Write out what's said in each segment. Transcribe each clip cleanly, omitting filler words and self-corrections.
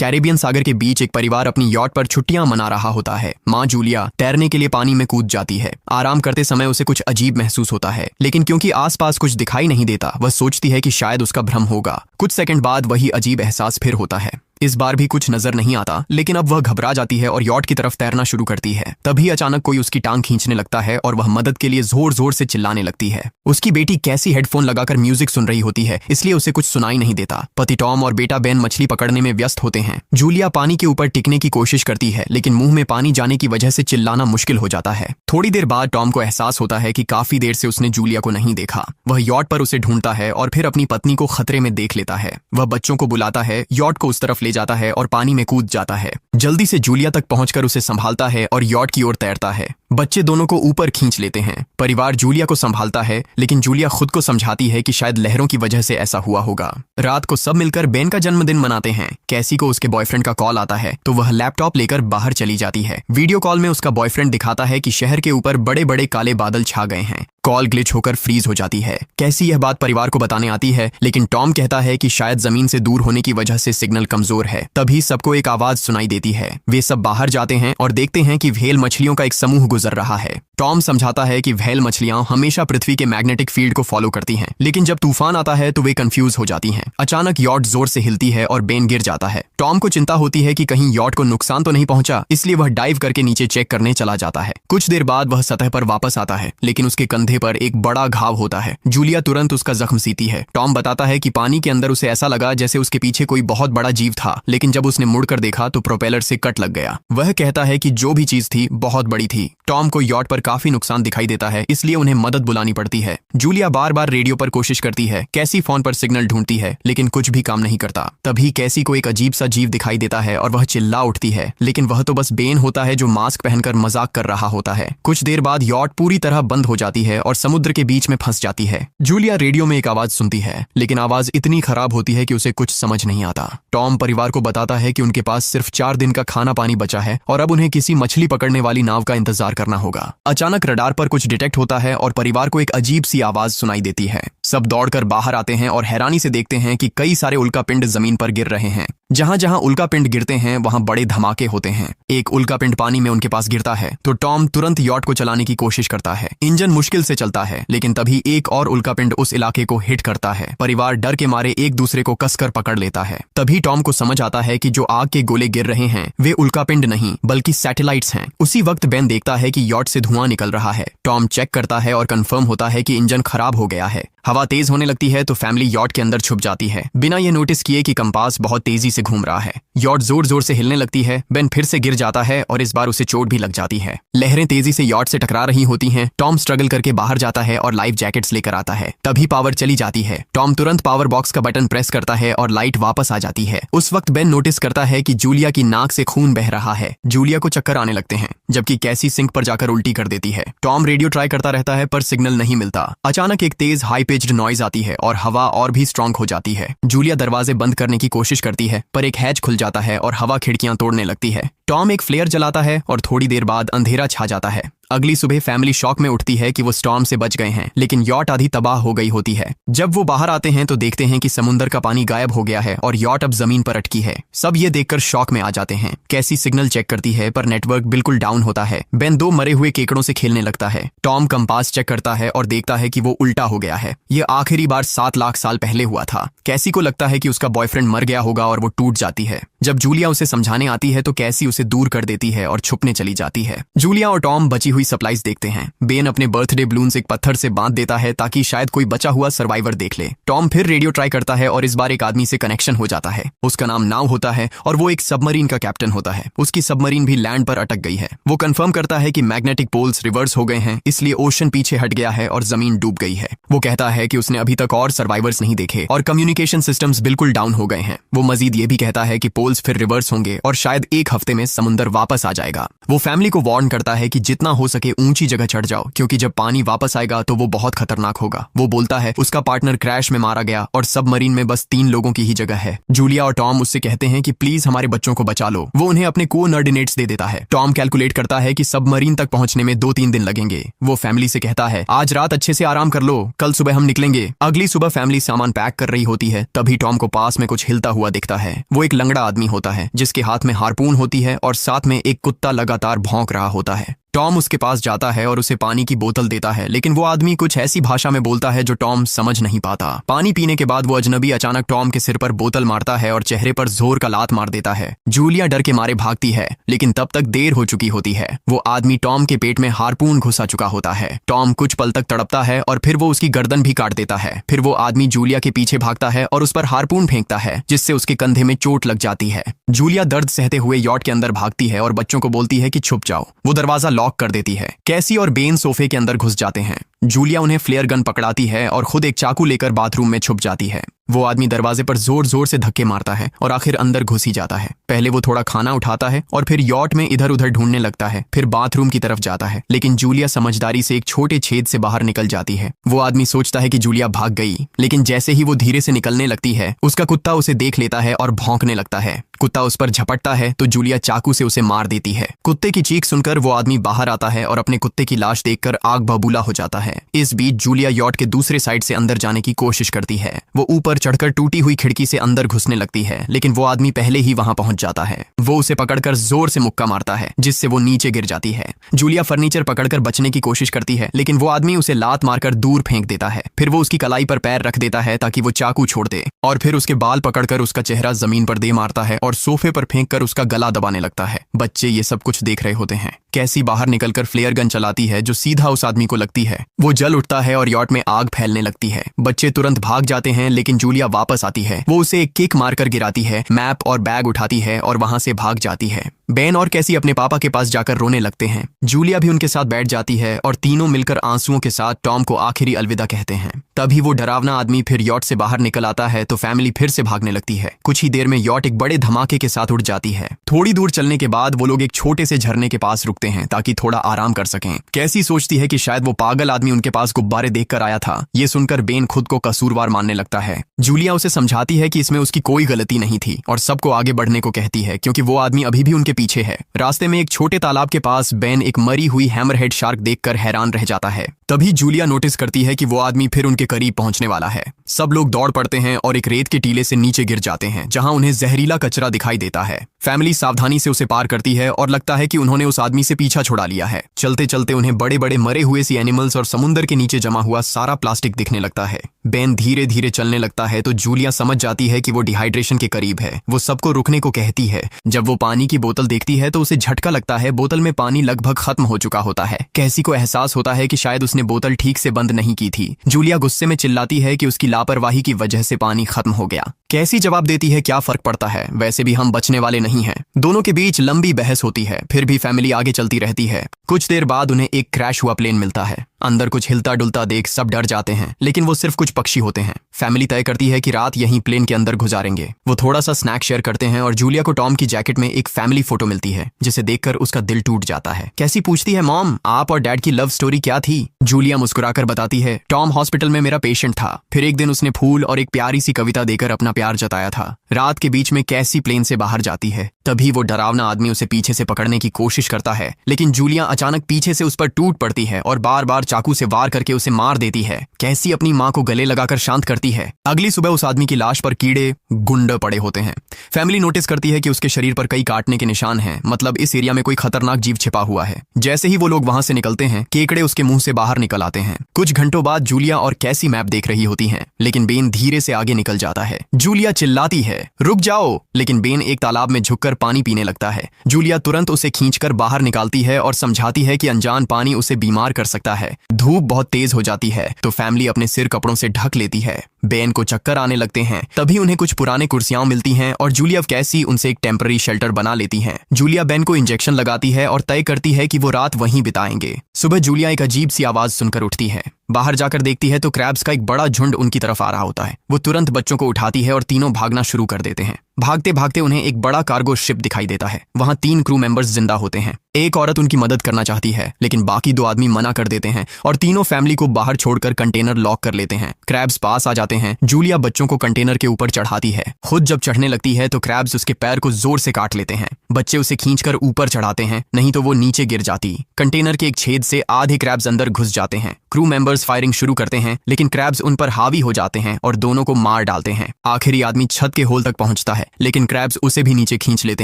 Caribbean सागर के बीच एक परिवार अपनी यॉट पर छुट्टियां मना रहा होता है। माँ जूलिया तैरने के लिए पानी में कूद जाती है। आराम करते समय उसे कुछ अजीब महसूस होता है, लेकिन क्योंकि आसपास कुछ दिखाई नहीं देता, वह सोचती है कि शायद उसका भ्रम होगा। कुछ सेकंड बाद वही अजीब एहसास फिर होता है। इस बार भी कुछ नजर नहीं आता, लेकिन अब वह घबरा जाती है और यॉट की तरफ तैरना शुरू करती है। तभी अचानक कोई उसकी टांग खींचने लगता है और वह मदद के लिए जोर जोर से चिल्लाने लगती है। उसकी बेटी कैसी हेडफोन लगाकर म्यूजिक सुन रही होती है, इसलिए उसे कुछ सुनाई नहीं देता। पति टॉम और बेटा बेन मछली पकड़ने में व्यस्त होते हैं। जूलिया पानी के ऊपर टिकने की कोशिश करती है, लेकिन मुंह में पानी जाने की वजह से चिल्लाना मुश्किल हो जाता है। थोड़ी देर बाद टॉम को एहसास होता है कि काफी देर से उसने जूलिया को नहीं देखा। वह यॉट पर उसे ढूंढता है और फिर अपनी पत्नी को खतरे में देख लेता है। वह बच्चों को बुलाता है, यॉट को उस तरफ ले जाता है और पानी में कूद जाता है। जल्दी से जूलिया तक पहुंचकर उसे संभालता है और यॉट की ओर तैरता है। बच्चे दोनों को ऊपर खींच लेते हैं। परिवार जूलिया को संभालता है, लेकिन जूलिया खुद को समझाती है कि शायद लहरों की वजह से ऐसा हुआ होगा। रात को सब मिलकर बेन का जन्मदिन मनाते हैं। कैसी को उसके बॉयफ्रेंड का कॉल आता है, तो वह लैपटॉप लेकर बाहर चली जाती है। वीडियो कॉल में उसका बॉयफ्रेंड दिखाता है कि शहर के ऊपर बड़े बड़े काले बादल छा गए हैं। कॉल ग्लिच होकर फ्रीज हो जाती है। कैसी यह बात परिवार को बताने आती है, लेकिन टॉम कहता है कि शायद जमीन से दूर होने की वजह से सिग्नल कमजोर है। तभी सबको एक आवाज सुनाई देती है। वे सब बाहर जाते हैं और देखते हैं कि व्हेल मछलियों का एक समूह गुजर रहा है। टॉम समझाता है कि व्हेल मछलियां हमेशा पृथ्वी के मैग्नेटिक फील्ड को फॉलो करती हैं, लेकिन जब तूफान आता है तो वे कंफ्यूज हो जाती हैं। अचानक यॉट जोर से हिलती है और बेन गिर जाता है। टॉम को चिंता होती है कि कहीं यॉट को नुकसान तो नहीं पहुंचा, इसलिए वह डाइव करके नीचे चेक करने चला जाता है। कुछ देर बाद वह सतह पर वापस आता है, लेकिन उसके कंधे पर एक बड़ा घाव होता है। जूलिया तुरंत उसका जख्म सीती है। टॉम बताता है कि पानी के अंदर उसे ऐसा लगा जैसे उसके पीछे कोई बहुत बड़ा जीव था, लेकिन जब उसने मुड़कर देखा तो प्रोपेलर से कट लग गया। वह कहता है कि जो भी चीज थी बहुत बड़ी थी। टॉम को यॉट पर काफी नुकसान दिखाई देता है, इसलिए उन्हें मदद बुलानी पड़ती है। जूलिया बार बार रेडियो पर कोशिश करती है। कैसी फोन पर सिग्नल ढूंढती है, लेकिन कुछ भी काम नहीं करता। तभी कैसी को एक अजीब सा जीव दिखाई देता है और वह चिल्ला उठती है, लेकिन वह तो बस बेन होता है जो मास्क पहनकर मजाक कर रहा होता है। कुछ देर बाद यॉट पूरी तरह बंद हो जाती है और समुद्र के बीच में फंस जाती है। जूलिया रेडियो में एक आवाज सुनती है, लेकिन आवाज इतनी खराब होती है कि उसे कुछ समझ नहीं आता। टॉम परिवार को बताता है कि उनके पास सिर्फ 4 दिन का खाना पानी बचा है और अब उन्हें किसी मछली पकड़ने वाली नाव का इंतजार करना होगा। अचानक रडार पर कुछ डिटेक्ट होता है और परिवार को एक अजीब सी आवाज सुनाई देती है। सब दौड़कर बाहर आते हैं और हैरानी से देखते हैं कि कई सारे उल्कापिंड जमीन पर गिर रहे हैं। जहां जहां उल्कापिंड गिरते हैं वहां बड़े धमाके होते हैं। एक उल्कापिंड पानी में उनके पास गिरता है तो टॉम तुरंत यॉट को चलाने की कोशिश करता है। इंजन मुश्किल से चलता है, लेकिन तभी एक और उल्कापिंड उस इलाके को हिट करता है। परिवार डर के मारे एक दूसरे को कसकर पकड़ लेता है। तभी टॉम को समझ आता है कि जो आग के गोले गिर रहे हैं वे उल्कापिंड नहीं बल्कि सैटेलाइट्स हैं। उसी वक्त बेन देखता है कि यॉट से धुआं निकल रहा है। टॉम चेक करता है और कंफर्म होता है कि इंजन खराब हो गया है। हवा तेज होने लगती है तो फैमिली यॉट के अंदर छुप जाती है, बिना यह नोटिस किए कि कंपास बहुत तेजी से घूम रहा है। यॉट जोर जोर से हिलने लगती है। बेन फिर से गिर जाता है और इस बार उसे चोट भी लग जाती है। लहरें तेजी से यॉट से टकरा रही होती हैं। टॉम स्ट्रगल करके बाहर जाता है और लाइफ जैकेट्स लेकर आता है। तभी पावर चली जाती है। टॉम तुरंत पावर बॉक्स का बटन प्रेस करता है और लाइट वापस आ जाती है। उस वक्त बेन नोटिस करता है कि जूलिया की नाक से खून बह रहा है। जूलिया को चक्कर आने लगते हैं, जबकि कैसी सिंक पर जाकर उल्टी कर देती है। टॉम रेडियो ट्राई करता रहता है पर सिग्नल नहीं मिलता। अचानक एक तेज हाई पिच्ड नॉइज आती है और हवा और भी स्ट्रांग हो जाती है। जूलिया दरवाजे बंद करने की कोशिश करती है, पर एक हैच खुल जाता है और हवा खिड़कियां तोड़ने लगती है। टॉम एक फ्लेयर जलाता है और थोड़ी देर बाद अंधेरा छा जाता है। अगली सुबह फैमिली शॉक में उठती है कि वो स्टॉर्म से बच गए हैं, लेकिन यॉट आधी तबाह हो गई होती है। जब वो बाहर आते हैं तो देखते हैं कि समुद्र का पानी गायब हो गया है और यॉट अब जमीन पर अटकी है। सब ये देखकर शॉक में आ जाते हैं। कैसी सिग्नल चेक करती है पर नेटवर्क बिल्कुल डाउन होता है। बेन 2 मरे हुए केकड़ों से खेलने लगता है। टॉम कंपास चेक करता है और देखता है कि वो उल्टा हो गया है। ये आखिरी बार 7 लाख साल पहले हुआ था। कैसी को लगता है कि उसका बॉयफ्रेंड मर गया होगा और वो टूट जाती है। जब जूलिया उसे समझाने आती है तो कैसी उसे दूर कर देती है और छुपने चली जाती है। जूलिया और टॉम बची हुई सप्लाईज देखते हैं। बेन अपने बर्थडे बलून्स एक पत्थर से बांध देता है ताकि शायद कोई बचा हुआ सर्वाइवर देख ले। टॉम फिर रेडियो ट्राई करता है और इस बार एक आदमी से कनेक्शन हो जाता है। उसका नाम नाव होता है और वो एक सबमरीन का कैप्टन होता है। उसकी सबमरीन भी लैंड पर अटक गई है। वो कंफर्म करता है कि मैग्नेटिक पोल्स रिवर्स हो गए हैं, इसलिए ओशन पीछे हट गया है और जमीन डूब गई है। वो कहता है कि उसने अभी तक और सर्वाइवर्स नहीं देखे और कम्युनिकेशन सिस्टम्स बिल्कुल डाउन हो गए हैं। वो मजीद ये भी कहता है कि पोल्स फिर रिवर्स होंगे और शायद एक हफ्ते में समुद्र वापस आ जाएगा। वो फैमिली को वार्न करता है कि जितना हो सके ऊंची जगह चढ़ जाओ, क्योंकि जब पानी वापस आएगा तो वो बहुत खतरनाक होगा। वो बोलता है उसका पार्टनर क्रैश में मारा गया और सबमरीन में बस 3 लोगों की ही जगह है। जूलिया और टॉम उससे कहते हैं कि प्लीज हमारे बच्चों को बचा लो। वो उन्हें अपने कोऑर्डिनेट्स दे देता है। टॉम कैलकुलेट करता है कि सबमरीन तक पहुंचने में 2-3 दिन लगेंगे। वो फैमिली से कहता है आज रात अच्छे से आराम कर लो, कल सुबह हम निकलेंगे। अगली सुबह फैमिली सामान पैक कर रही होती होती है तभी टॉम को पास में कुछ हिलता हुआ दिखता है। वो एक लंगड़ा आदमी होता है जिसके हाथ में हार्पून होती है और साथ में एक कुत्ता लगातार भौंक रहा होता है। टॉम उसके पास जाता है और उसे पानी की बोतल देता है, लेकिन वो आदमी कुछ ऐसी भाषा में बोलता है जो टॉम समझ नहीं पाता। पानी पीने के बाद वो अजनबी अचानक टॉम के सिर पर बोतल मारता है और चेहरे पर जोर का लात मार देता है। जूलिया डर के मारे भागती है, लेकिन तब तक देर हो चुकी होती है। वो आदमी टॉम के पेट में हार्पून घुसा चुका होता है। टॉम कुछ पल तक तड़पता है और फिर वो उसकी गर्दन भी काट देता है। फिर वो आदमी जूलिया के पीछे भागता है और उस पर हार्पून फेंकता है, जिससे उसके कंधे में चोट लग जाती है। जूलिया दर्द सहते हुए यॉट के अंदर भागती है और बच्चों को बोलती है कि छुप जाओ। वो दरवाजा लॉक कर देती है। कैसी और बेन सोफे के अंदर घुस जाते हैं। जूलिया उन्हें फ्लेयर गन पकड़ाती है और खुद एक चाकू लेकर बाथरूम में छुप जाती है। वो आदमी दरवाजे पर जोर जोर से धक्के मारता है और आखिर अंदर घुस ही जाता है। पहले वो थोड़ा खाना उठाता है और फिर यॉट में इधर उधर ढूंढने लगता है, फिर बाथरूम की तरफ जाता है, लेकिन जूलिया समझदारी से एक छोटे छेद से बाहर निकल जाती है। वो आदमी सोचता है कि जूलिया भाग गई, लेकिन जैसे ही वो धीरे से निकलने लगती है उसका कुत्ता उसे देख लेता है और भौंकने लगता है। कुत्ता उस पर झपटता है तो जूलिया चाकू से उसे मार देती है। कुत्ते की चीख सुनकर वो आदमी बाहर आता है और अपने कुत्ते की लाश देखकर आग बबूला हो जाता है। इस बीच जूलिया यॉट के दूसरे साइड से अंदर जाने की कोशिश करती है। वो ऊपर चढ़कर टूटी हुई खिड़की से अंदर घुसने लगती है, लेकिन वो आदमी पहले ही वहां पहुंच जाता है। वो उसे पकड़कर जोर से मुक्का मारता है, जिससे वो नीचे गिर जाती है। जूलिया फर्नीचर पकड़कर बचने की कोशिश करती है, लेकिन वो आदमी उसे लात मारकर दूर फेंक देता है। फिर वो उसकी कलाई पर पैर रख देता है ताकि वो चाकू छोड़ दे, और फिर उसके बाल पकड़कर उसका चेहरा जमीन पर दे मारता है और सोफे पर फेंक कर उसका गला दबाने लगता है। बच्चे ये सब कुछ देख रहे होते हैं। कैसी बाहर निकलकर फ्लेयर गन चलाती है जो सीधा उस आदमी को लगती है। वो जल उठता है और यॉट में आग फैलने लगती है। बच्चे तुरंत भाग जाते हैं, लेकिन जूलिया वापस आती है। वो उसे एक किक मारकर गिराती है, मैप और बैग उठाती है और वहां से भाग जाती है। बेन और कैसी अपने पापा के पास जाकर रोने लगते हैं। जूलिया भी उनके साथ बैठ जाती है और तीनों मिलकर आंसुओं के साथ टॉम को आखिरी अलविदा कहते हैं। तभी वो डरावना आदमी फिर यॉट से बाहर निकल आता है तो फैमिली फिर से भागने लगती है। कुछ ही देर में यॉट एक बड़े धमाके के साथ उड़ जाती है। थोड़ी दूर चलने के बाद वो लोग एक छोटे से झरने के पास रुकते हैं ताकि थोड़ा आराम कर सकें। कैसी सोचती है कि शायद वो पागल आदमी उनके पास गुब्बारे देखकर आया था। ये सुनकर बेन खुद को कसूरवार मानने लगता है। जूलिया उसे समझाती है कि इसमें उसकी कोई गलती नहीं थी और सबको आगे बढ़ने को कहती है, क्योंकि वो आदमी अभी भी उनके पीछे है। रास्ते में एक छोटे तालाब के पास बेन एक मरी हुई हैमरहेड शार्क देखकर हैरान रह जाता है। तभी जूलिया नोटिस करती है कि वो आदमी फिर उनके करीब पहुंचने वाला है। सब लोग दौड़ पड़ते हैं और एक रेत के टीले से नीचे गिर जाते हैं, जहां उन्हें जहरीला कचरा दिखाई देता है। फैमिली सावधानी से उसे पार करती है और लगता है कि उन्होंने उस आदमी से पीछा छुड़ा लिया है। चलते चलते उन्हें बड़े बड़े मरे हुए सी एनिमल्स और समुद्र के नीचे जमा हुआ सारा प्लास्टिक दिखने लगता है। बेन धीरे धीरे चलने लगता है तो जूलिया समझ जाती है कि वो डिहाइड्रेशन के करीब है। वो सबको रुकने को कहती है। जब वो पानी की बोतल देखती है तो उसे झटका लगता है। बोतल में पानी लगभग खत्म हो चुका होता है। कैसी को एहसास होता है कि शायद उसने बोतल ठीक से बंद नहीं की थी। जूलिया गुस्से में चिल्लाती है कि उसकी लापरवाही की वजह से पानी खत्म हो गया। कैसी जवाब देती है, क्या फर्क पड़ता है, वैसे भी हम बचने वाले नहीं हैं। दोनों के बीच लंबी बहस होती है, फिर भी फैमिली आगे चलती रहती है। कुछ देर बाद उन्हें एक क्रैश हुआ प्लेन मिलता है। अंदर कुछ हिलता डुलता देख सब डर जाते हैं, लेकिन वो सिर्फ कुछ पक्षी होते हैं। फैमिली तय करती है कि रात यहीं प्लेन के अंदर गुजारेंगे। वो थोड़ा सा स्नैक शेयर करते हैं और जूलिया को टॉम की जैकेट में एक फैमिली फोटो मिलती है, जिसे देखकर उसका दिल टूट जाता है। कैसी पूछती है, मॉम आप और डैड की लव स्टोरी क्या थी? जूलिया मुस्कुराकर बताती है, टॉम हॉस्पिटल में मेरा पेशेंट था। फिर एक दिन उसने फूल और एक प्यारी सी कविता देकर अपना प्यार जताया था। रात के बीच में कैसी प्लेन से बाहर जाती है। तभी वो डरावना आदमी उसे पीछे से पकड़ने की कोशिश करता है, लेकिन जूलिया अचानक पीछे से उस पर टूट पड़ती है और बार बार चाकू से वार करके उसे मार देती है। कैसी अपनी माँ को गले लगाकर शांत करती है। अगली सुबह उस आदमी की लाश पर कीड़े गुंड पड़े होते हैं। फैमिली नोटिस करती है कि उसके शरीर पर कई काटने के निशान हैं, मतलब इस एरिया में कोई खतरनाक जीव छिपा हुआ है। जैसे ही वो लोग वहां से निकलते हैं, केकड़े उसके मुंह से बाहर निकल आते हैं। कुछ घंटों बाद जूलिया और कैसी मैप देख रही होती हैं, लेकिन बेन धीरे से आगे निकल जाता है। जूलिया चिल्लाती है, रुक जाओ, लेकिन बेन एक तालाब में झुककर पानी पीने लगता है। जूलिया तुरंत उसे खींचकर बाहर निकालती है और समझाती है कि अनजान पानी उसे बीमार कर सकता है। धूप बहुत तेज हो जाती है तो फैमिली अपने सिर कपड़ों से ढक लेती है। बेन को चक्कर आने लगते हैं। तभी उन्हें कुछ पुराने कुर्सियां मिलती हैं और जूलिया कैसी उनसे एक टेम्पररी शेल्टर बना लेती हैं। जूलिया बेन को इंजेक्शन लगाती है और तय करती है कि वो रात वहीं बिताएंगे। सुबह जूलिया एक अजीब सी आवाज सुनकर उठती है। बाहर जाकर देखती है तो क्रैब्स का एक बड़ा झुंड उनकी तरफ आ रहा होता है। वो तुरंत बच्चों को उठाती है और तीनों भागना शुरू कर देते हैं। भागते भागते उन्हें एक बड़ा कार्गो शिप दिखाई देता है। वहां 3 क्रू मेंबर्स जिंदा होते हैं। एक औरत उनकी मदद करना चाहती है, लेकिन बाकी 2 आदमी मना कर देते हैं और तीनों फैमिली को बाहर छोड़कर कंटेनर लॉक कर लेते हैं। क्रैब्स पास आ जाते हैं। जूलिया बच्चों को कंटेनर के ऊपर चढ़ाती है। खुद जब चढ़ने लगती है तो क्रैब्स उसके पैर को जोर से काट लेते हैं। बच्चे उसे खींचकर ऊपर चढ़ाते हैं, नहीं तो वो नीचे गिर जाती। कंटेनर के एक छेद जिससे आधे क्रैब्स अंदर घुस जाते हैं। क्रू मेंबर्स फायरिंग शुरू करते हैं, लेकिन क्रैब्स उन पर हावी हो जाते हैं और दोनों को मार डालते हैं। आखिरी आदमी छत के होल तक पहुंचता है, लेकिन क्रैब्स उसे भी नीचे खींच लेते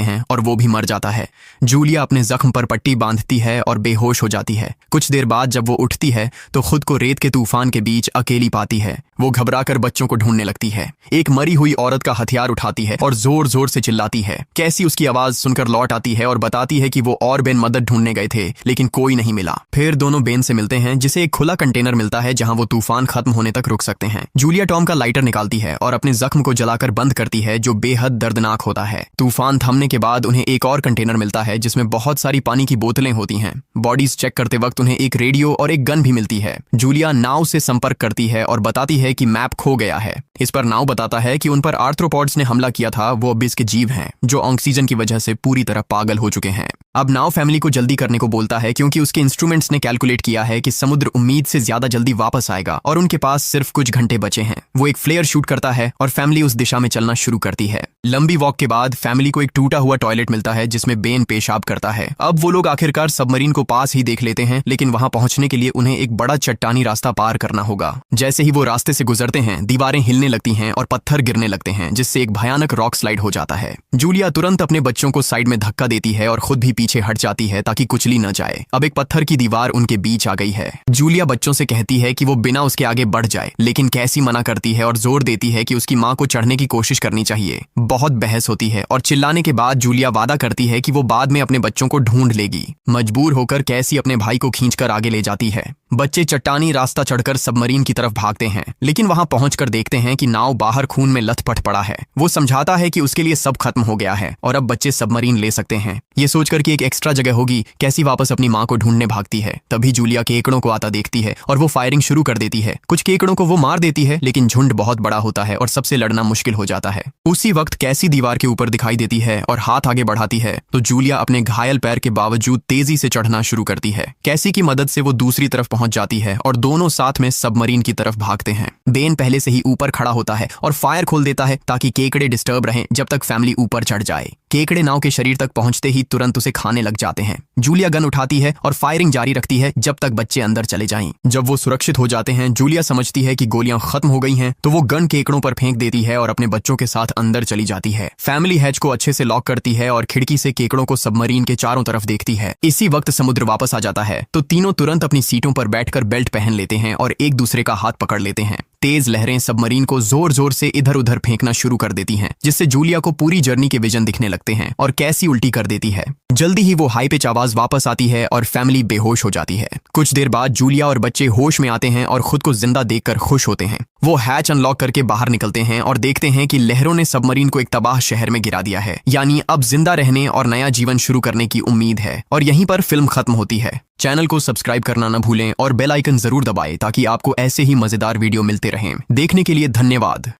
हैं और वो भी मर जाता है। जूलिया अपने जख्म पर पट्टी बांधती है और बेहोश हो जाती है। कुछ देर बाद जब वो उठती है तो खुद को रेत के तूफान के बीच अकेली पाती है। वो घबराकर बच्चों को ढूंढने लगती है। एक मरी हुई औरत का हथियार उठाती है और जोर जोर से चिल्लाती है। कैसी उसकी आवाज सुनकर लौट आती है और बताती है कि वो और बेन मदद ढूंढने गए थे, लेकिन कोई नहीं मिला। फिर दोनों बेन से मिलते हैं, जिसे एक खुला कंटेनर मिलता है जहां वो तूफान खत्म होने तक रुक सकते हैं। जूलिया टॉम का लाइटर निकालती है और अपने जख्म को जलाकर बंद करती है, जो बेहद दर्दनाक होता है। तूफान थमने के बाद उन्हें एक और कंटेनर मिलता है जिसमें बहुत सारी पानी की बोतलें होती हैं। बॉडीज चेक करते वक्त उन्हें एक रेडियो और एक गन भी मिलती है। जूलिया नाव से संपर्क करती है और बताती है कि मैप खो गया है। इस पर नाव बताता है कि उन पर आर्थ्रोपॉड्स ने हमला किया था, वो अबिस के जीव हैं जो ऑक्सीजन की वजह से पूरी तरह पागल हो चुके हैं। अब नाव फैमिली को जल्दी करने को बोलता है, क्योंकि उसके इंस्ट्रूमेंट्स ने कैलकुलेट किया है कि समुद्र उम्मीद से ज्यादा जल्दी वापस आएगा और उनके पास सिर्फ कुछ घंटे बचे हैं। वो एक फ्लेयर शूट करता है और फैमिली उस दिशा में चलना शुरू करती है। लंबी वॉक के बाद फैमिली को एक टूटा हुआ टॉयलेट मिलता है जिसमें बेन पेशाब करता है। अब वो लोग आखिरकार सबमरीन को पास ही देख लेते हैं, लेकिन वहां पहुंचने के लिए उन्हें एक बड़ा चट्टानी रास्ता पार करना होगा। जैसे ही वो रास्ते से गुजरते हैं, दीवारें हिलने लगती हैं और पत्थर गिरने लगते हैं, जिससे एक भयानक रॉक स्लाइड हो जाता है। जूलिया तुरंत अपने बच्चों को साइड में धक्का देती है और खुद भी पीछे हट जाती है ताकि कुचली न जाए। अब एक पत्थर की दीवार उनके बीच आ गई है। जूलिया बच्चों से कहती है कि वो बिना उसके आगे बढ़ जाए, लेकिन कैसी मना करती है और जोर देती है कि उसकी माँ को चढ़ने की कोशिश करनी चाहिए। बहुत बहस होती है और चिल्लाने के बाद जूलिया वादा करती है कि वो बाद में अपने बच्चों को ढूंढ लेगी। मजबूर होकर कैसी अपने भाई को खींचकर आगे ले जाती है। बच्चे चट्टानी रास्ता चढ़कर सबमरीन की तरफ भागते हैं, लेकिन वहां पहुंचकर देखते हैं कि नाव बाहर खून में लथपथ पड़ा है। वो समझाता है कि उसके लिए सब खत्म हो गया है और अब बच्चे सबमरीन ले सकते हैं। ये सोचकर कि एक एक्स्ट्रा जगह होगी, कैसी वापस अपनी माँ को ढूंढने भागती है। तभी जूलिया केकड़ों को आता देखती है और वो फायरिंग शुरू कर देती है। कुछ केकड़ों को वो मार देती है, लेकिन झुंड बहुत बड़ा होता है और सबसे लड़ना मुश्किल हो जाता है। उसी वक्त कैसी दीवार के ऊपर दिखाई देती है और हाथ आगे बढ़ाती है तो जूलिया अपने घायल पैर के बावजूद तेजी से चढ़ना शुरू करती है। कैसी की मदद से वो दूसरी तरफ पहुंच जाती है और दोनों साथ में सबमरीन की तरफ भागते हैं। बेन पहले से ही ऊपर खड़ा होता है और फायर खोल देता है ताकि केकड़े डिस्टर्ब रहें जब तक फैमिली ऊपर चढ़ जाए। केकड़े नाव के शरीर तक पहुंचते ही तुरंत उसे खाने लग जाते हैं। जूलिया गन उठाती है और फायरिंग जारी रखती है जब तक बच्चे अंदर चले जाएं। जब वो सुरक्षित हो जाते हैं, जूलिया समझती है कि गोलियां खत्म हो गई हैं, तो वो गन केकड़ों पर फेंक देती है और अपने बच्चों के साथ अंदर चली जाती है। फैमिली हैच को अच्छे से लॉक करती है और खिड़की से केकड़ों को सबमरीन के चारों तरफ देखती है। इसी वक्त समुद्र वापस आ जाता है तो तीनों तुरंत अपनी सीटों पर बैठकर बेल्ट पहन लेते हैं और एक दूसरे का हाथ पकड़ लेते हैं। तेज लहरें सबमरीन को जोर जोर से इधर उधर फेंकना शुरू कर देती हैं, जिससे जूलिया को पूरी जर्नी के विजन दिखने लगते हैं और कैसी उल्टी कर देती है। जल्दी ही वो हाई पिच आवाज वापस आती है और फैमिली बेहोश हो जाती है। कुछ देर बाद जूलिया और बच्चे होश में आते हैं और खुद को जिंदा देखकर खुश होते हैं। वो हैच अनलॉक करके बाहर निकलते हैं और देखते हैं कि लहरों ने सबमरीन को एक तबाह शहर में गिरा दिया है। यानी अब जिंदा रहने और नया जीवन शुरू करने की उम्मीद है। और यहीं पर फिल्म खत्म होती है। चैनल को सब्सक्राइब करना न भूलें और बेल आइकन जरूर दबाएं ताकि आपको ऐसे ही मजेदार वीडियो मिलते रहें। देखने के लिए धन्यवाद।